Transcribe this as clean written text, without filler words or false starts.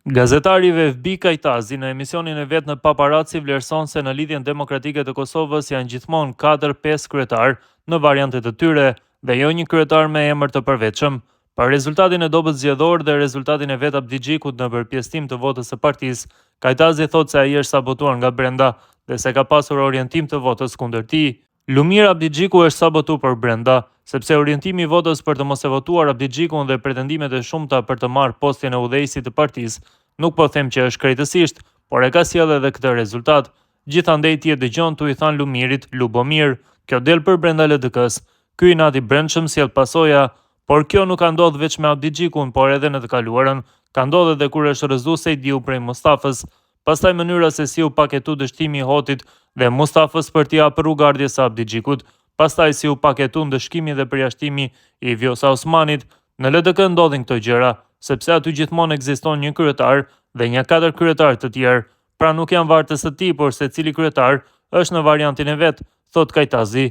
Gazetari VFB Kajtazi në emisionin e vet në Paparazzi vlerëson se në Lidhjen Demokratike të Kosovës janë gjithmonë 4-5 kryetar në variantet e tyre dhe jo një kryetar me emër të përveçëm. Për rezultatin e dobët zgjedhor dhe rezultatin e vet Abdigjikut në përpjestim të votës së partisë, Kajtazi thotë se ai është sabotuar nga brenda dhe se ka pasur orientim të votës kundër tij. Lumir Abdigjiku është sabotuar për brenda, sepse orientimi i votës për të mos e votuar Abdigjikun dhe pretendimet e shumta për të marrë postin e udhëheqësit të partisë, nuk po them që është krejtësisht, por e ka sjell edhe këtë rezultat. Gjithandej ti e dëgjon tu i than Lumirit, Lubomir, kjo del për brenda LDK-s. Ky inat i brendshëm sjell pasoja, por kjo nuk ka ndodhur vetëm me Abdigjikun, por edhe në të kaluarën, ka ndodhur edhe kur është rrëzuar Sejdiu prej Mustafës. Pastaj mënyra se si u paketu dështimi i Hotit dhe Mustafës për t'i hapur rrugardhjes së Abdigjikut, pastaj si u paketu ndëshkimi dhe përjashtimi i Vjosa Osmanit, në LDK ndodhin këto gjëra, sepse aty gjithmonë ekziston një kryetar dhe një 4 kryetar të tjerë, pra nuk janë vartës të tij, por secili kryetar është në variantin e vet, thot Kajtazi.